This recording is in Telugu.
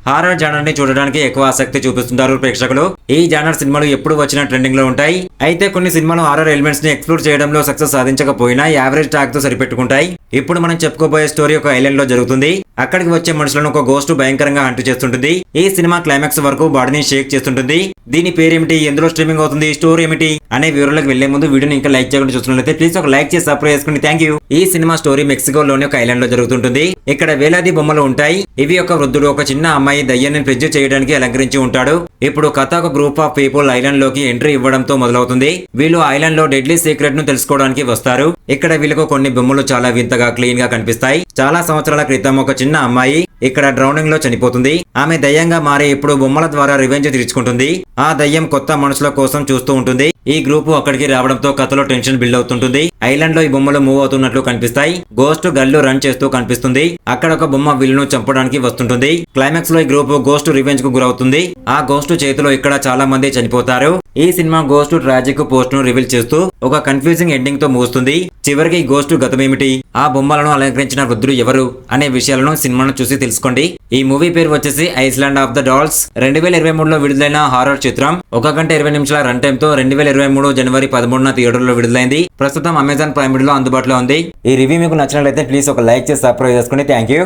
హారర్ జానర్ ని చూడడానికి ఎక్కువ ఆసక్తి చూపిస్తుంటారు ప్రేక్షకులు. ఈ జానర్ సినిమాలు ఎప్పుడు వచ్చినా ట్రెండింగ్ లో ఉంటాయి. అయితే కొన్ని సినిమాలు హారర్ ఎలిమెంట్స్ ని ఎక్స్ప్లోర్ చేయడంలో సక్సెస్ సాధించకపోయినా యావరేజ్ టాక్ తో సరిపెట్టుకుంటాయి. ఇప్పుడు మనం చెప్పుకోబోయే స్టోరీ ఒక ఐలాండ్ లో జరుగుతుంది. అక్కడికి వచ్చే మనుషులను ఒక గోస్ట్ భయంకరంగా హంట్ చేస్తుంటుంది. ఈ సినిమా క్లైమాక్స్ వరకు బాడీని షేక్ చేస్తుంటుంది. దీని పేరేమిటి, ఎందులో స్ట్రీమింగ్ అవుతుంది, స్టోరీ ఏమిటి అనే వివరాలకు వెళ్లే ముందు వీడియోని ఇంకా లైక్ చేయకుండా చూస్తున్నట్లయితే ప్లీజ్ ఒక లైక్ చేసి సబ్స్క్రైబ్ చేసుకోండి. Thank you. ఈ సినిమా స్టోరీ మెక్సికోలోని ఒక ఐలాండ్ లో జరుగుతుంటుంది. ఇక్కడ వేలాది బొమ్మలు ఉంటాయి. ఇవి ఒక వృద్ధుడు ఒక చిన్న అమ్మాయి దయ్యాన్ని ఫ్రిడ్జ్ చేయడానికి అలంకరించి ఉంటాడు. ఇప్పుడు కథ ఒక గ్రూప్ ఆఫ్ పీపుల్ ఐలాండ్ లోకి ఎంట్రీ ఇవ్వడంతో మొదలవుతుంది. వీళ్ళు ఐలాండ్ లో డెడ్లీ సీక్రెట్ ను తెలుసుకోవడానికి వస్తారు. ఇక్కడ వీళ్ళకు కొన్ని బొమ్మలు చాలా వింతగా క్లీన్ గా కనిపిస్తాయి. చాలా సంవత్సరాల క్రితం ఒక చిన్న అమ్మాయి ఇక్కడ డ్రౌనింగ్ లో చనిపోతుంది. ఆమె దయ్యంగా మారి ఇప్పుడు బొమ్మల ద్వారా రివెంజ్ తీర్చుకుంటుంది. ఆ దయ్యం కొత్త మనుషుల కోసం చూస్తూ ఉంటుంది. ఈ గ్రూప్ అక్కడికి రావడంతో కథలో టెన్షన్ బిల్డ్ అవుతుంటుంది. ఐలాండ్ లో ఈ బొమ్మలు మూవ్ అవుతున్నట్లు కనిపిస్తాయి. గోస్ట్ గల్లు రన్ చేస్తూ కనిపిస్తుంది. అక్కడ ఒక బొమ్మ విల్లును చంపడానికి వస్తుంటుంది. క్లైమాక్స్ లో ఈ గ్రూప్ గోస్ట్ రివెంజ్ కు గురవుతుంది. ఆ గోస్ట్ చేతిలో ఇక్కడ చాలా మంది చనిపోతారు. ఈ సినిమా గోస్ట్ ట్రాజిక్ పోస్ట్ ను రివీల్ చేస్తూ ఒక కన్ఫ్యూజింగ్ ఎండింగ్ తో ముగుస్తుంది. చివరికి గోస్ట్ గతమేమిటి, ఆ బొమ్మలను అలంకరించిన వృద్ధుడు ఎవరు అనే విషయాలను సినిమాను చూసి తెలుసుకోండి. ఈ మూవీ పేరు వచ్చేసి ఐస్లాండ్ ఆఫ్ ద డాల్స్. 2023లో విడుదలైన హారర్ చిత్రం. 1 గంట 20 నిమిషాల రన్ టైమ్ తో 2023 జనవరి 13న థియేటర్లో విడుదలైంది. ప్రస్తుతం అమెజాన్ ప్రైమ్ వీడియోలో అందుబాటులో ఉంది. ఈ రివ్యూ మీకు నచ్చినట్లయితే ప్లీజ్ ఒక లైక్ చేసి సబ్స్క్రైబ్ చేసుకోండి. Thank you.